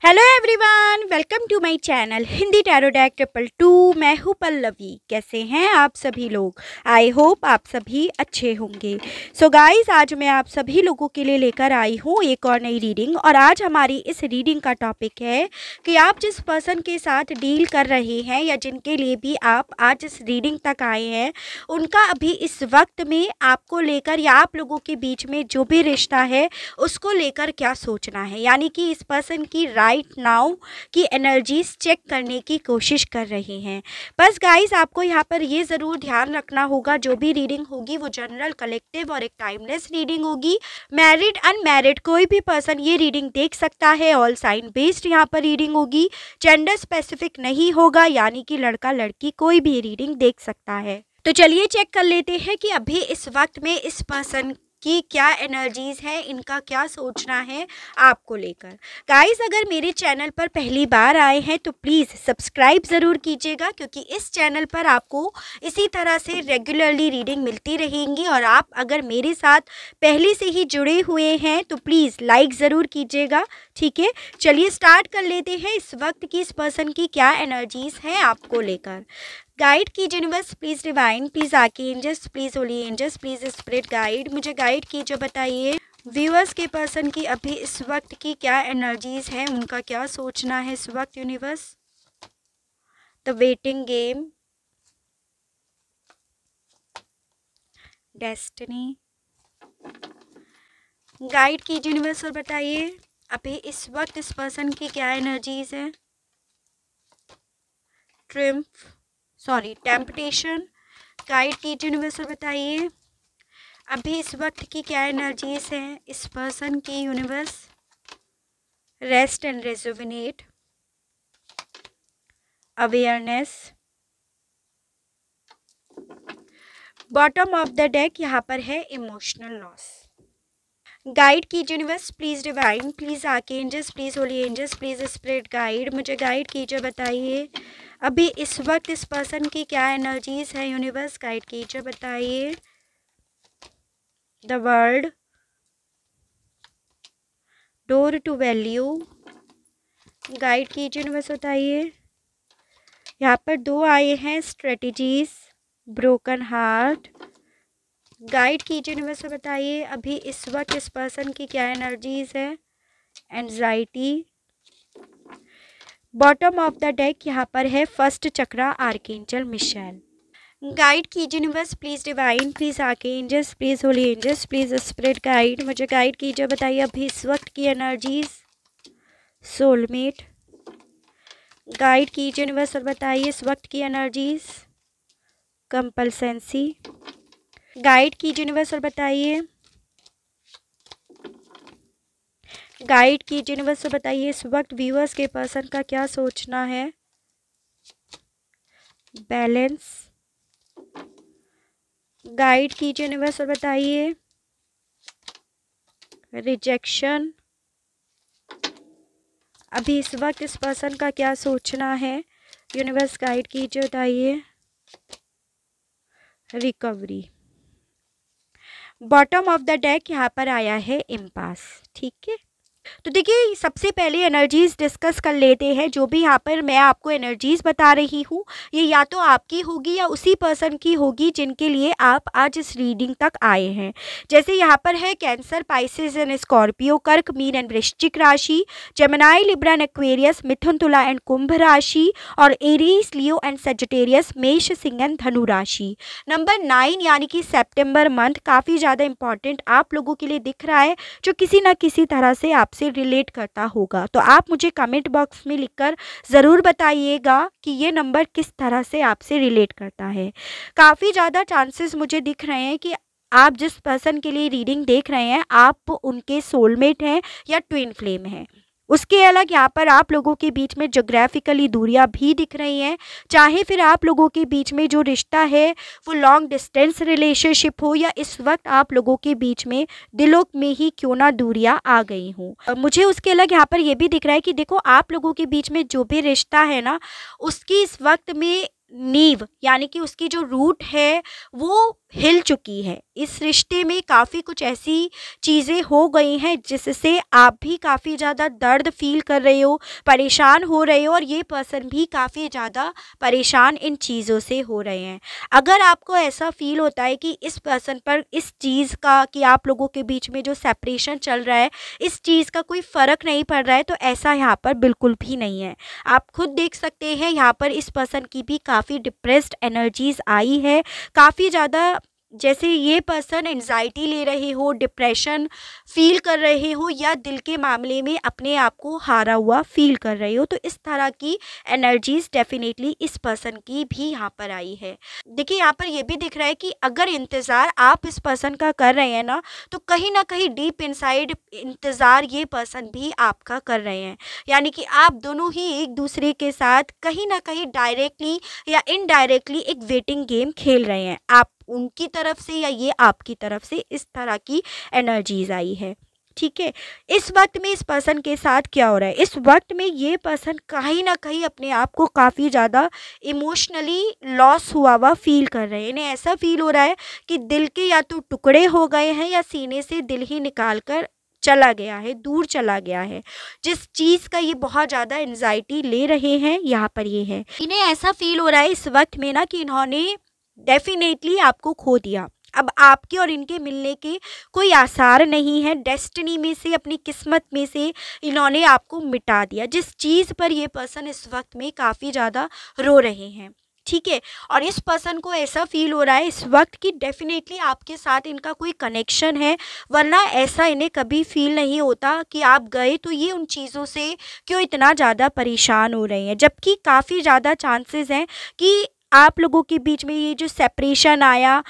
Hello everyone, welcome to my channel Hindi tarot deck 222। मैं हूँ पल्लवी। कैसे हैं आप सभी लोग? आई होप आप सभी अच्छे होंगे। सो गाइस, आज मैं आप सभी लोगों के लिए लेकर आई हूँ एक और नई रीडिंग। और आज हमारी इस रीडिंग का टॉपिक है कि आप जिस पर्सन के साथ डील कर रहे हैं या जिनके लिए भी आप आज इस रीडिंग तक आए हैं, उनका अभी इस वक्त में आपको लेकर या आप लोगों के बीच में जो भी रिश्ता है उसको लेकर क्या सोचना है। यानी कि इस पर्सन की राइट नाउ की एनर्जीज चेक करने की कोशिश कर रहे हैं। बस गाइस, आपको यहाँ पर ये ज़रूर ध्यान रखना होगा, जो भी रीडिंग होगी वो जनरल, कलेक्टिव और एक टाइमलेस रीडिंग होगी। मैरिड अनमैरिड कोई भी पर्सन ये रीडिंग देख सकता है। ऑल साइन बेस्ड यहाँ पर रीडिंग होगी, जेंडर स्पेसिफिक नहीं होगा, यानी कि लड़का लड़की कोई भी रीडिंग देख सकता है। तो चलिए चेक कर लेते हैं कि अभी इस वक्त में इस पर्सन की क्या एनर्जीज है, इनका क्या सोचना है आपको लेकर। गाइस, अगर मेरे चैनल पर पहली बार आए हैं तो प्लीज़ सब्सक्राइब ज़रूर कीजिएगा, क्योंकि इस चैनल पर आपको इसी तरह से रेगुलरली रीडिंग मिलती रहेंगी। और आप अगर मेरे साथ पहले से ही जुड़े हुए हैं तो प्लीज़ लाइक ज़रूर कीजिएगा। ठीक है, चलिए स्टार्ट कर लेते हैं। इस वक्त की इस पर्सन की क्या एनर्जीज हैं आपको लेकर। गाइड कीजिए यूनिवर्स, प्लीज़ डिवाइन, प्लीज़ आके angels, please holy angels, please spirit guide, मुझे गाइड कीजिए। बताइए व्यूअर्स के पर्सन की अभी इस वक्त की क्या एनर्जीज है, उनका क्या सोचना है इस वक्त। Universe, the waiting game, destiny, guide कीजिए यूनिवर्स और बताइए अभी इस वक्त इस पर्सन की क्या एनर्जीज है। टेम्पटेशन, गाइड कीजिए यूनिवर्स और बताइए अभी इस वक्त की क्या एनर्जीज हैं इस पर्सन की। Universe, rest and rejuvenate, awareness, bottom of the deck यहाँ पर है इमोशनल लॉस। गाइड कीजिए यूनिवर्स, प्लीज़ डिवाइन, प्लीज़ आके angels, please holy angels, please spirit guide, मुझे गाइड कीजिए। बताइए अभी इस वक्त इस पर्सन की क्या एनर्जीज है। यूनिवर्स, गाइड कीजिए। बताइए the world, door to value, guide कीजिए यूनिवर्स। बताइए यहाँ पर दो आए हैं, स्ट्रेटजीज, ब्रोकन हार्ट, गाइड कीजिए यूनिवर्स। बताइए अभी इस वक्त इस पर्सन की क्या एनर्जीज है। Anxiety, bottom of the deck यहाँ पर है first chakra, archangel Michael. Guide कीजिए यूनिवर्स, प्लीज़ डिवाइन, प्लीज़ आके angels, please holy angels, please spirit guide, मुझे गाइड कीजिए। बताइए अभी इस वक्त की एनर्जीज। सोलमेट, गाइड कीजिए यूनिवर्स और बताइए इस वक्त की एनर्जीज। कंपल्सेंसी, गाइड कीजिए यूनिवर्स और बताइए। गाइड कीजिए यूनिवर्स और बताइए इस वक्त व्यूअर्स के पर्सन का क्या सोचना है। बैलेंस, गाइड कीजिए यूनिवर्स और बताइए। रिजेक्शन, अभी इस वक्त इस पर्सन का क्या सोचना है। यूनिवर्स, गाइड कीजिए। बताइए recovery, bottom of the deck यहाँ पर आया है इम्पास। ठीक है, तो देखिए सबसे पहले एनर्जीज डिस्कस कर लेते हैं। जो भी यहाँ पर मैं आपको एनर्जीज बता रही हूँ, ये या तो आपकी होगी या उसी पर्सन की होगी जिनके लिए आप आज इस रीडिंग तक आए हैं। जैसे यहाँ पर है कैंसर, पाइसेस एंड स्कॉर्पियो, कर्क, मीन एंड वृश्चिक राशि, जेमिनाई, लिब्रा एंड एक्वेरियस, मिथुन, तुला एंड कुंभ राशि, और एरीज, लियो एंड सेजिटेरियस, मेष, सिंह एंड धनु राशि। नंबर 9 यानी कि सेप्टेम्बर मंथ काफ़ी ज़्यादा इंपॉर्टेंट आप लोगों के लिए दिख रहा है, जो किसी ना किसी तरह से आपसे रिलेट करता होगा। तो आप मुझे कमेंट बॉक्स में लिखकर ज़रूर बताइएगा कि ये नंबर किस तरह से आपसे रिलेट करता है। काफ़ी ज़्यादा चांसेस मुझे दिख रहे हैं कि आप जिस पर्सन के लिए रीडिंग देख रहे हैं आप उनके सोलमेट हैं या ट्विन फ्लेम हैं। उसके अलग यहाँ पर आप लोगों के बीच में जोग्राफिकली दूरियां भी दिख रही हैं। चाहे फिर आप लोगों के बीच में जो रिश्ता है वो लॉन्ग डिस्टेंस रिलेशनशिप हो, या इस वक्त आप लोगों के बीच में दिलों में ही क्यों ना दूरियां आ गई हों। मुझे उसके अलग यहाँ पर ये भी दिख रहा है कि देखो आप लोगों के बीच में जो भी रिश्ता है ना, उसकी इस वक्त में नींव यानी कि उसकी जो रूट है वो हिल चुकी है। इस रिश्ते में काफ़ी कुछ ऐसी चीज़ें हो गई हैं जिससे आप भी काफ़ी ज़्यादा दर्द फील कर रहे हो, परेशान हो रहे हो, और ये पर्सन भी काफ़ी ज़्यादा परेशान इन चीज़ों से हो रहे हैं। अगर आपको ऐसा फील होता है कि इस पर्सन पर इस चीज़ का, कि आप लोगों के बीच में जो सेपरेशन चल रहा है, इस चीज़ का कोई फ़र्क नहीं पड़ रहा है, तो ऐसा यहाँ पर बिल्कुल भी नहीं है। आप खुद देख सकते हैं यहाँ पर इस पर्सन की भी काफ़ी डिप्रेस्ड एनर्जीज आई है, काफ़ी ज़्यादा जैसे ये पर्सन एंजाइटी ले रहे हो, डिप्रेशन फील कर रहे हो, या दिल के मामले में अपने आप को हारा हुआ फील कर रहे हो, तो इस तरह की एनर्जीज डेफिनेटली इस पर्सन की भी यहाँ पर आई है। देखिए यहाँ पर ये भी दिख रहा है कि अगर इंतज़ार आप इस पर्सन का कर रहे हैं तो कहीं ना कहीं डीप इनसाइड इंतज़ार ये पर्सन भी आपका कर रहे हैं। यानी कि आप दोनों ही एक दूसरे के साथ कहीं ना कहीं डायरेक्टली या इनडायरेक्टली एक वेटिंग गेम खेल रहे हैं, आप उनकी तरफ से या ये आपकी तरफ से, इस तरह की एनर्जीज आई है। ठीक है, इस वक्त में इस पर्सन के साथ क्या हो रहा है, इस वक्त में ये पर्सन कहीं ना कहीं अपने आप को काफ़ी ज़्यादा इमोशनली लॉस हुआ फील कर रहे हैं। इन्हें ऐसा फील हो रहा है कि दिल के या तो टुकड़े हो गए हैं या सीने से दिल ही निकाल कर चला गया है, दूर चला गया है। जिस चीज़ का ये बहुत ज़्यादा एंजाइटी ले रहे हैं, यहाँ पर ये है, इन्हें ऐसा फील हो रहा है इस वक्त में कि इन्होंने डेफिनेटली आपको खो दिया। अब आपके और इनके मिलने के कोई आसार नहीं है। डेस्टिनी में से, अपनी किस्मत में से इन्होंने आपको मिटा दिया, जिस चीज़ पर ये पर्सन इस वक्त में काफ़ी ज़्यादा रो रहे हैं। ठीक है, और इस पर्सन को ऐसा फील हो रहा है इस वक्त कि डेफिनेटली आपके साथ इनका कोई कनेक्शन है, वरना ऐसा इन्हें कभी फील नहीं होता कि आप गए तो ये उन चीज़ों से क्यों इतना ज़्यादा परेशान हो रहे हैं। जबकि काफ़ी ज़्यादा चांसेस हैं कि आप लोगों के बीच में ये जो सेपरेशन आया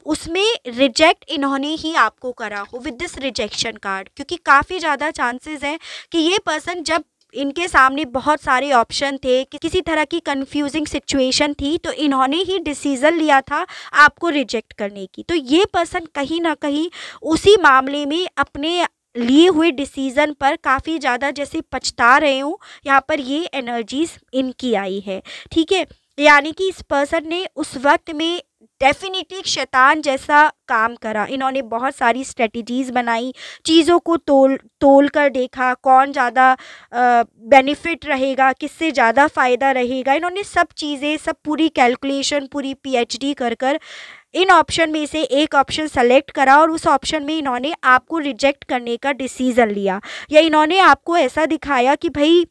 उसमें रिजेक्ट इन्होंने ही आपको करा हो विद दिस रिजेक्शन कार्ड, क्योंकि काफ़ी ज़्यादा चांसेस हैं कि ये पर्सन, जब इनके सामने बहुत सारे ऑप्शन थे, कि किसी तरह की कंफ्यूजिंग सिचुएशन थी, तो इन्होंने ही डिसीज़न लिया था आपको रिजेक्ट करने की। तो ये पर्सन कहीं ना कहीं उसी मामले में अपने लिए हुए डिसीज़न पर काफ़ी ज़्यादा जैसे पछता रहे हूँ, यहाँ पर ये एनर्जीज इनकी आई है। ठीक है, यानी कि इस पर्सन ने उस वक्त में डेफिनेटली एक शैतान जैसा काम करा। इन्होंने बहुत सारी स्ट्रेटजीज़ बनाई, चीज़ों को तोल कर देखा, कौन ज़्यादा बेनिफिट रहेगा, किससे ज़्यादा फ़ायदा रहेगा। इन्होंने सब चीज़ें, सब पूरी कैलकुलेशन, पूरी पीएचडी कर इन ऑप्शन में से एक ऑप्शन सेलेक्ट करा, और उस ऑप्शन में इन्होंने आपको रिजेक्ट करने का डिसीज़न लिया, या इन्होंने आपको ऐसा दिखाया कि भाई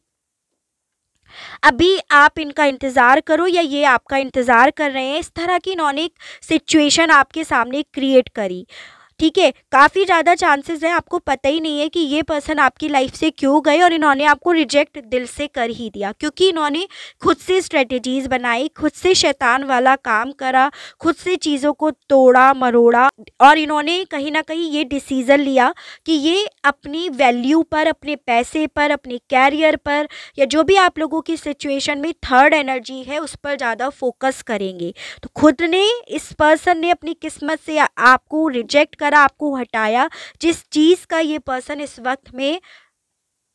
अभी आप इनका इंतज़ार करो या ये आपका इंतज़ार कर रहे हैं। इस तरह की इन्होंने एक सिचुएशन आपके सामने क्रिएट करी। ठीक है, काफ़ी ज़्यादा चांसेस हैं, आपको पता ही नहीं है कि ये पर्सन आपकी लाइफ से क्यों गए, और इन्होंने आपको रिजेक्ट दिल से कर ही दिया, क्योंकि इन्होंने खुद से स्ट्रेटजीज़ बनाई, खुद से शैतान वाला काम करा, खुद से चीज़ों को तोड़ा मरोड़ा, और इन्होंने कहीं ना कहीं ये डिसीज़न लिया कि ये अपनी वैल्यू पर, अपने पैसे पर, अपने कैरियर पर, या जो भी आप लोगों की सिचुएशन में थर्ड एनर्जी है उस पर ज़्यादा फोकस करेंगे। तो खुद ने, इस पर्सन ने अपनी किस्मत से आपको रिजेक्ट करा, आपको हटाया, जिस चीज़ का ये पर्सन इस वक्त में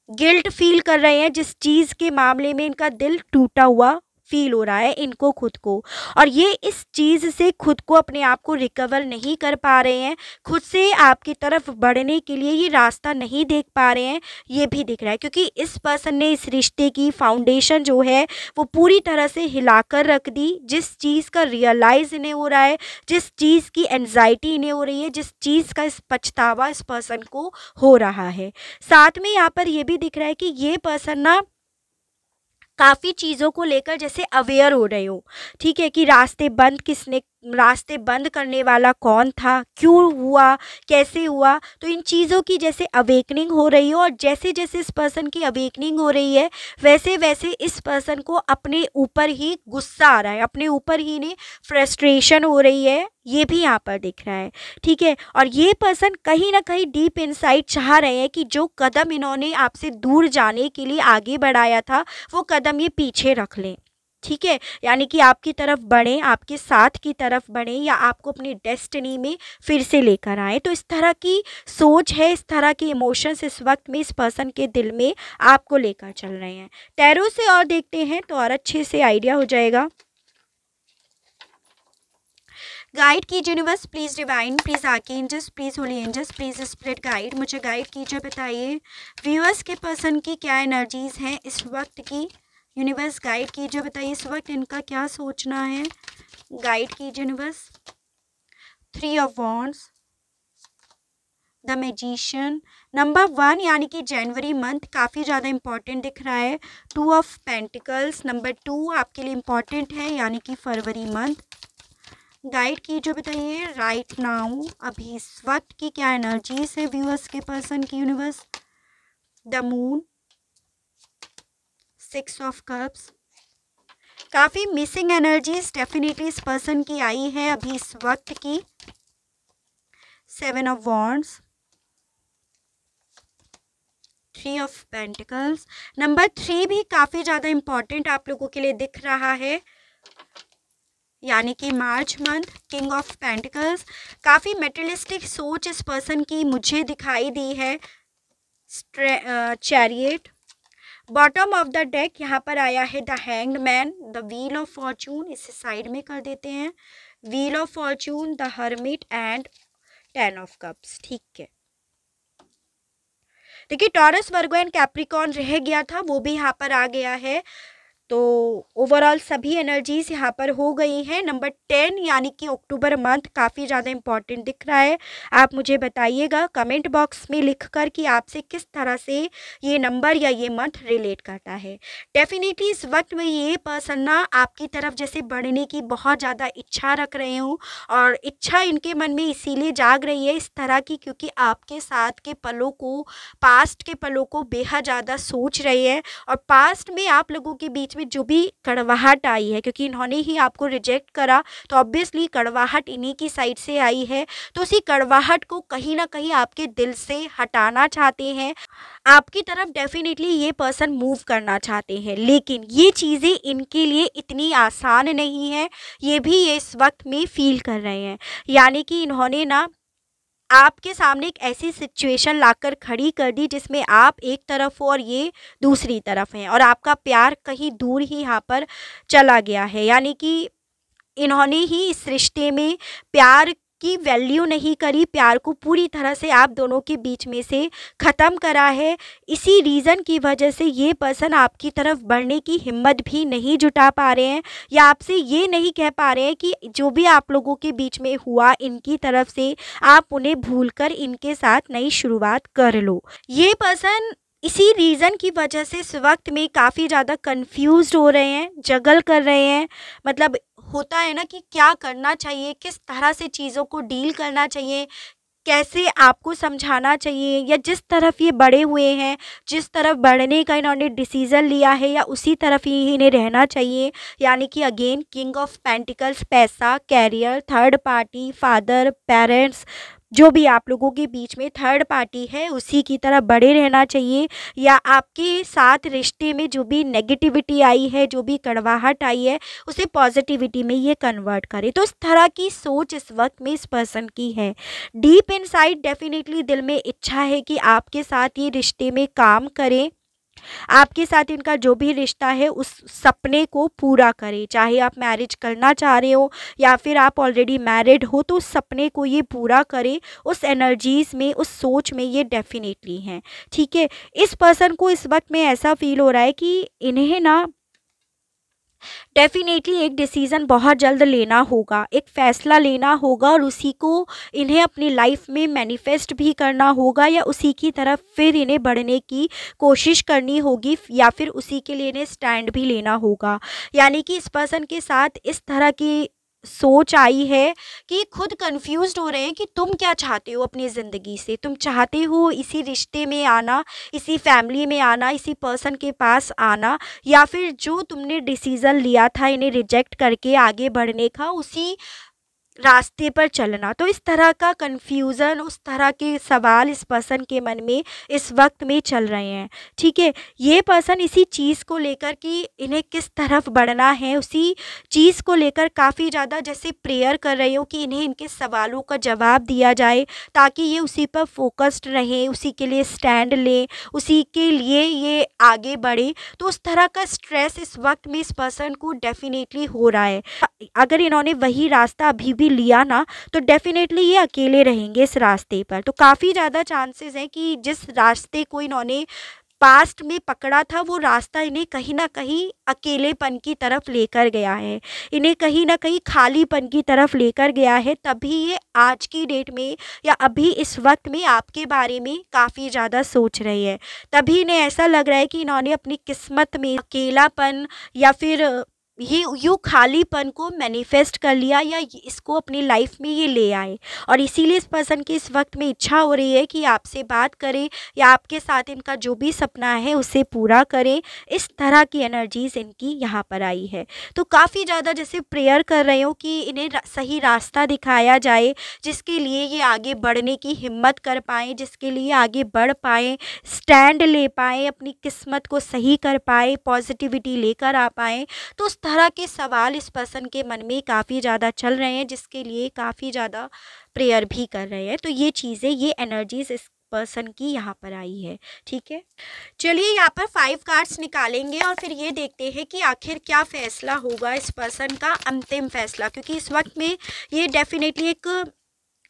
गिल्ट फील कर रहे हैं, जिस चीज़ के मामले में इनका दिल टूटा हुआ फील हो रहा है इनको खुद को, और ये इस चीज़ से खुद को, अपने आप को रिकवर नहीं कर पा रहे हैं, खुद से आपकी तरफ बढ़ने के लिए ये रास्ता नहीं देख पा रहे हैं, ये भी दिख रहा है। क्योंकि इस पर्सन ने इस रिश्ते की फाउंडेशन जो है वो पूरी तरह से हिलाकर रख दी। जिस चीज़ का रियलाइज़ इन्हें हो रहा है, जिस चीज़ की एंजाइटी इन्हें हो रही है, जिस चीज़ का इस पछतावा इस पर्सन को हो रहा है, साथ में यहाँ पर ये भी दिख रहा है कि ये पर्सन ना काफ़ी चीज़ों को लेकर जैसे अवेयर हो रहे हो। ठीक है, कि रास्ते बंद करने वाला कौन था, क्यों हुआ, कैसे हुआ, तो इन चीज़ों की जैसे अवेकनिंग हो रही हो। और जैसे जैसे इस पर्सन की अवेकनिंग हो रही है, वैसे वैसे इस पर्सन को अपने ऊपर ही गुस्सा आ रहा है, अपने ऊपर ही ने फ्रस्ट्रेशन हो रही है, ये भी यहाँ पर दिख रहा है। ठीक है, और ये पर्सन कहीं ना कहीं डीप इनसाइड चाह रहे हैं कि जो कदम इन्होंने आपसे दूर जाने के लिए आगे बढ़ाया था, वो कदम ये पीछे रख लें। ठीक है, यानी कि आपकी तरफ बढ़ें, आपके साथ की तरफ बढ़ें, या आपको अपनी डेस्टिनी में फिर से लेकर आए। तो इस तरह की सोच है, इस तरह के इमोशंस इस वक्त में इस पर्सन के दिल में आपको लेकर चल रहे हैं। टैरो से और देखते हैं तो और अच्छे से आइडिया हो जाएगा। गाइड कीजिए universe, please divine, please archangels, please holy angels, please spirit guide, मुझे गाइड कीजिए। बताइए व्यूअर्स के पर्सन की क्या एनर्जीज़ हैं इस वक्त की। यूनिवर्स गाइड कीजिए, बताइए इस वक्त इनका क्या सोचना है। गाइड कीजिए universe. 3 of wands, the magician, number 1 यानी कि जनवरी मंथ काफ़ी ज़्यादा इम्पॉर्टेंट दिख रहा है। 2 ऑफ पेंटिकल्स, नंबर 2 आपके लिए इम्पॉर्टेंट है यानी कि फरवरी मंथ। गाइड कीजिए, बताइए राइट नाउ अभी इस वक्त की क्या एनर्जीज है व्यूअर्स के पर्सन की। Universe, the moon, 6 of cups, काफ़ी मिसिंग एनर्जीज डेफिनेटली इस पर्सन की आई है अभी इस वक्त की। 7 of wands, 3 of pentacles, number 3 भी काफ़ी ज़्यादा इम्पॉर्टेंट आप लोगों के लिए दिख रहा है यानी कि March month. King of pentacles, काफ़ी मेटेरियलिस्टिक सोच इस पर्सन की मुझे दिखाई दी है। Chariot, bottom of the deck यहाँ पर आया है the hanged man, the wheel of Fortune, इसे साइड में कर देते हैं। Wheel of Fortune, the hermit and 10 of cups. ठीक है, देखिए टॉरस, वर्गो एंड कैप्रिकॉर्न रह गया था, वो भी यहाँ पर आ गया है। तो ओवरऑल सभी एनर्जीज यहाँ पर हो गई हैं। नंबर 10 यानी कि अक्टूबर मंथ काफ़ी ज़्यादा इम्पॉर्टेंट दिख रहा है। आप मुझे बताइएगा कमेंट बॉक्स में लिखकर कि आपसे किस तरह से ये नंबर या ये मंथ रिलेट करता है। डेफिनेटली इस वक्त में ये पर्सन ना आपकी तरफ जैसे बढ़ने की बहुत ज़्यादा इच्छा रख रहे हूँ, और इच्छा इनके मन में इसीलिए जाग रही है इस तरह की क्योंकि आपके साथ के पलों को, पास्ट के पलों को बेहद ज़्यादा सोच रहे हैं। और पास्ट में आप लोगों के बीच में जो भी कड़वाहट आई है, क्योंकि इन्होंने ही आपको रिजेक्ट करा तो ऑब्वियसली कड़वाहट इन्हीं की साइड से आई है, तो उसी कड़वाहट को कहीं ना कहीं आपके दिल से हटाना चाहते हैं। आपकी तरफ डेफिनेटली ये पर्सन मूव करना चाहते हैं, लेकिन ये चीज़ें इनके लिए इतनी आसान नहीं है, ये भी ये इस वक्त में फील कर रहे हैं। यानी कि इन्होंने ना आपके सामने एक ऐसी सिचुएशन लाकर खड़ी कर दी जिसमें आप एक तरफ हो और ये दूसरी तरफ हैं, और आपका प्यार कहीं दूर ही यहाँ पर चला गया है। यानी कि इन्होंने ही इस रिश्ते में प्यार की वैल्यू नहीं करी, प्यार को पूरी तरह से आप दोनों के बीच में से ख़त्म करा है। इसी रीज़न की वजह से ये पर्सन आपकी तरफ बढ़ने की हिम्मत भी नहीं जुटा पा रहे हैं, या आपसे ये नहीं कह पा रहे हैं कि जो भी आप लोगों के बीच में हुआ इनकी तरफ से आप उन्हें भूलकर इनके साथ नई शुरुआत कर लो। ये पर्सन इसी रीज़न की वजह से इस वक्त में काफ़ी ज़्यादा कंफ्यूज्ड हो रहे हैं, जगल कर रहे हैं। मतलब होता है ना कि क्या करना चाहिए, किस तरह से चीज़ों को डील करना चाहिए, कैसे आपको समझाना चाहिए, या जिस तरफ ये बढ़े हुए हैं, जिस तरफ बढ़ने का इन्होंने डिसीज़न लिया है या उसी तरफ ही इन्हें रहना चाहिए। यानी कि अगेन किंग ऑफ पेंटिकल्स, पैसा, career, third party, father, parents, जो भी आप लोगों के बीच में थर्ड पार्टी है उसी की तरफ बड़े रहना चाहिए, या आपके साथ रिश्ते में जो भी नेगेटिविटी आई है, जो भी कड़वाहट आई है, उसे पॉजिटिविटी में ये कन्वर्ट करे। तो इस तरह की सोच इस वक्त में इस पर्सन की है। डीप इनसाइड डेफिनेटली दिल में इच्छा है कि आपके साथ ये रिश्ते में काम करें, आपके साथ इनका जो भी रिश्ता है उस सपने को पूरा करे। चाहे आप मैरिज करना चाह रहे हो या फिर आप ऑलरेडी मैरिड हो, तो उस सपने को ये पूरा करे। उस एनर्जीज़ में, उस सोच में ये डेफिनेटली हैं। ठीक है, इस पर्सन को इस वक्त में ऐसा फील हो रहा है कि इन्हें ना डेफिनेटली एक डिसीज़न बहुत जल्द लेना होगा, एक फ़ैसला लेना होगा, और उसी को इन्हें अपनी लाइफ में मैनिफेस्ट भी करना होगा, या उसी की तरफ फिर इन्हें बढ़ने की कोशिश करनी होगी, या फिर उसी के लिए इन्हें स्टैंड भी लेना होगा। यानी कि इस पर्सन के साथ इस तरह की सोच आई है कि खुद कंफ्यूज्ड हो रहे हैं कि तुम क्या चाहते हो अपनी ज़िंदगी से। तुम चाहते हो इसी रिश्ते में आना, इसी फैमिली में आना, इसी पर्सन के पास आना, या फिर जो तुमने डिसीज़न लिया था इन्हें रिजेक्ट करके आगे बढ़ने का, उसी रास्ते पर चलना। तो इस तरह का कन्फ्यूज़न, उस तरह के सवाल इस पर्सन के मन में इस वक्त में चल रहे हैं। ठीक है, ये पर्सन इसी चीज़ को लेकर कि इन्हें किस तरफ बढ़ना है, उसी चीज़ को लेकर काफ़ी ज़्यादा जैसे प्रेयर कर रहे हो कि इन्हें इनके सवालों का जवाब दिया जाए, ताकि ये उसी पर फोकस्ड रहें, उसी के लिए स्टैंड लें, उसी के लिए ये आगे बढ़े। तो उस तरह का स्ट्रेस इस वक्त में इस पर्सन को डेफिनेटली हो रहा है। अगर इन्होंने वही रास्ता अभी भी भी लिया ना तो डेफिनेटली ये अकेले रहेंगे इस रास्ते पर। तो काफ़ी ज़्यादा चांसेस हैं कि जिस रास्ते को इन्होंने पास्ट में पकड़ा था वो रास्ता इन्हें कहीं ना कहीं अकेलेपन की तरफ लेकर गया है, इन्हें कहीं ना कहीं खालीपन की तरफ लेकर गया है। तभी ये आज की डेट में या अभी इस वक्त में आपके बारे में काफ़ी ज़्यादा सोच रहे हैं। तभी इन्हें ऐसा लग रहा है कि इन्होंने अपनी किस्मत में अकेलापन या फिर ये यूँ खालीपन को मैनिफेस्ट कर लिया या इसको अपनी लाइफ में ये ले आए, और इसीलिए इस पर्सन की इस वक्त में इच्छा हो रही है कि आपसे बात करें या आपके साथ इनका जो भी सपना है उसे पूरा करें। इस तरह की एनर्जीज इनकी यहाँ पर आई है। तो काफ़ी ज़्यादा जैसे प्रेयर कर रहे हो कि इन्हें सही रास्ता दिखाया जाए, जिसके लिए ये आगे बढ़ने की हिम्मत कर पाएँ, जिसके लिए आगे बढ़ पाएँ, स्टैंड ले पाएँ, अपनी किस्मत को सही कर पाएँ, पॉजिटिविटी लेकर आ पाएँ। तो उस तरह के सवाल इस पर्सन के मन में काफ़ी ज़्यादा चल रहे हैं, जिसके लिए काफ़ी ज़्यादा प्रेयर भी कर रहे हैं। तो ये चीज़ें, ये एनर्जीज इस पर्सन की यहाँ पर आई है। ठीक है, चलिए यहाँ पर 5 कार्ड्स निकालेंगे और फिर ये देखते हैं कि आखिर क्या फ़ैसला होगा इस पर्सन का, अंतिम फ़ैसला। क्योंकि इस वक्त में ये डेफिनेटली एक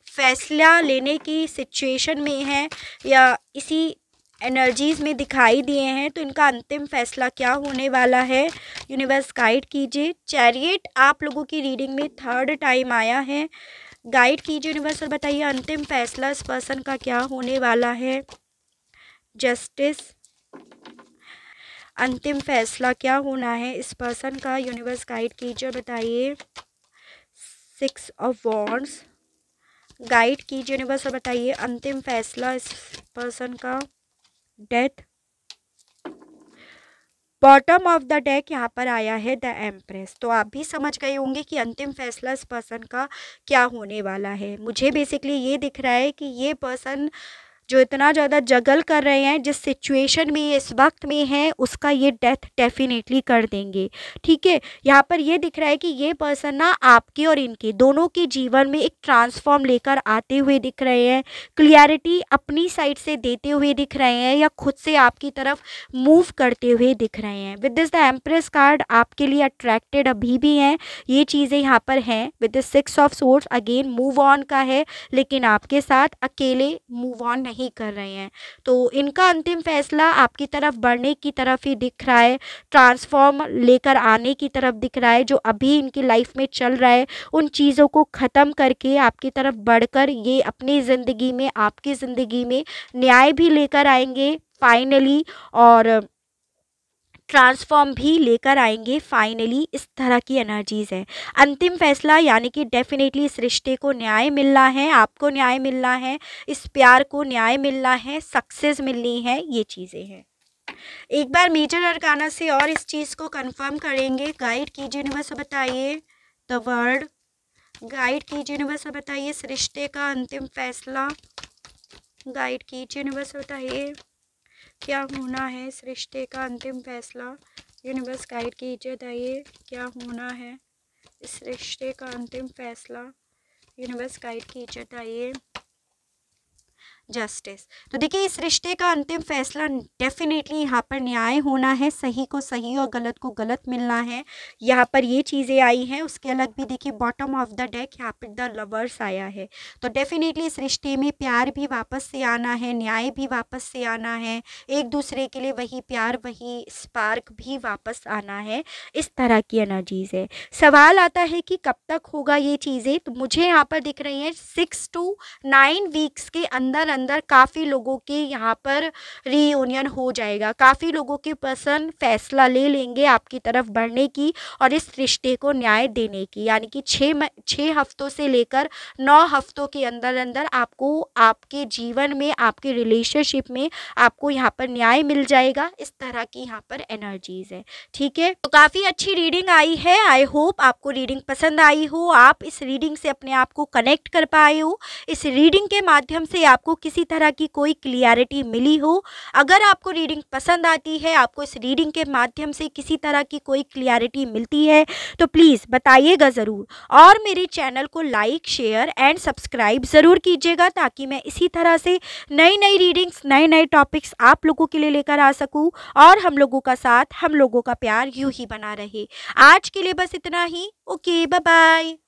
फ़ैसला लेने की सिचुएशन में है या इसी एनर्जीज़ में दिखाई दिए हैं। तो इनका अंतिम फैसला क्या होने वाला है, यूनिवर्स गाइड कीजिए। चैरियट आप लोगों की रीडिंग में 3rd टाइम आया है, गाइड कीजिए यूनिवर्स और बताइए अंतिम फैसला इस पर्सन का क्या होने वाला है। जस्टिस, अंतिम फैसला क्या होना है इस पर्सन का, यूनिवर्स गाइड कीजिए और बताइए। 6 ऑफ वॉन्ड्स, गाइड कीजिए यूनिवर्स और बताइए अंतिम फैसला इस पर्सन का। Death, bottom of the deck यहाँ पर आया है द एम्प्रेस। तो आप भी समझ गए होंगे कि अंतिम फैसला इस पर्सन का क्या होने वाला है। मुझे बेसिकली ये दिख रहा है कि ये पर्सन जो इतना ज़्यादा जगल कर रहे हैं, जिस सिचुएशन में ये इस वक्त में है उसका ये डेथ डेफिनेटली कर देंगे। ठीक है, यहाँ पर ये दिख रहा है कि ये पर्सन ना आपके और इनके दोनों के जीवन में एक ट्रांसफॉर्म लेकर आते हुए दिख रहे हैं, क्लियरिटी अपनी साइड से देते हुए दिख रहे हैं या खुद से आपकी तरफ मूव करते हुए दिख रहे हैं। With this the empress card आपके लिए अट्रैक्टेड अभी भी हैं, ये चीज़ें यहाँ पर हैं। With this 6 of swords again move on का है, लेकिन आपके साथ अकेले मूव ऑन नहीं कर रहे हैं। तो इनका अंतिम फैसला आपकी तरफ बढ़ने की तरफ ही दिख रहा है, ट्रांसफॉर्म लेकर आने की तरफ दिख रहा है। जो अभी इनकी लाइफ में चल रहा है उन चीज़ों को ख़त्म करके आपकी तरफ बढ़कर ये अपनी ज़िंदगी में, आपकी ज़िंदगी में न्याय भी लेकर आएंगे फाइनली, और ट्रांसफॉर्म भी लेकर आएंगे फाइनली। इस तरह की एनर्जीज़ है। अंतिम फैसला यानी कि डेफिनेटली इस रिश्ते को न्याय मिलना है, आपको न्याय मिलना है, इस प्यार को न्याय मिलना है, सक्सेस मिलनी है, ये चीज़ें हैं। एक बार मेजर अरकाना से और इस चीज़ को कंफर्म करेंगे। गाइड कीजिए यूनिवर्स, बताइए द वर्ड, गाइड कीजिए यूनिवर्स, बताइए इस रिश्ते का अंतिम फैसला। गाइड कीजिए यूनिवर्स, बताइए क्या होना है इस रिश्ते का अंतिम फैसला। यूनिवर्स गाइड कीजिए, बताइए क्या होना है इस रिश्ते का अंतिम फैसला। यूनिवर्स गाइड कीजिए, बताइए। जस्टिस, तो देखिए इस रिश्ते का अंतिम फैसला डेफिनेटली यहाँ पर न्याय होना है, सही को सही और गलत को गलत मिलना है। यहाँ पर ये चीज़ें आई हैं। उसके अलग भी देखिए बॉटम ऑफ द डेक यहाँ पर द लवर्स आया है। तो डेफिनेटली इस रिश्ते में प्यार भी वापस से आना है, न्याय भी वापस से आना है, एक दूसरे के लिए वही प्यार, वही स्पार्क भी वापस आना है। इस तरह की एनर्जीज़ है। सवाल आता है कि कब तक होगा ये चीज़ें, तो मुझे यहाँ पर दिख रही हैं 6 to 9 वीक्स के अंदर अंदर काफ़ी लोगों के यहाँ पर रीयूनियन हो जाएगा। काफ़ी लोगों के पर्सन फैसला ले लेंगे आपकी तरफ बढ़ने की और इस रिश्ते को न्याय देने की, यानी कि 6 हफ्तों से लेकर 9 हफ्तों के अंदर अंदर आपको आपके जीवन में, आपके रिलेशनशिप में आपको यहाँ पर न्याय मिल जाएगा। इस तरह की यहाँ पर एनर्जीज़ है। ठीक है, तो काफ़ी अच्छी रीडिंग आई है। आई होप आपको रीडिंग पसंद आई हो, आप इस रीडिंग से अपने आप को कनेक्ट कर पाए हो, इस रीडिंग के माध्यम से आपको किसी तरह की कोई क्लियरिटी मिली हो। अगर आपको रीडिंग पसंद आती है, आपको इस रीडिंग के माध्यम से किसी तरह की कोई क्लियरिटी मिलती है, तो प्लीज़ बताइएगा ज़रूर और मेरे चैनल को लाइक, शेयर एंड सब्सक्राइब ज़रूर कीजिएगा, ताकि मैं इसी तरह से नई नई रीडिंग्स, नए नए टॉपिक्स आप लोगों के लिए लेकर आ सकूं और हम लोगों का साथ, हम लोगों का प्यार यूं ही बना रहे। आज के लिए बस इतना ही। Okay, bye bye.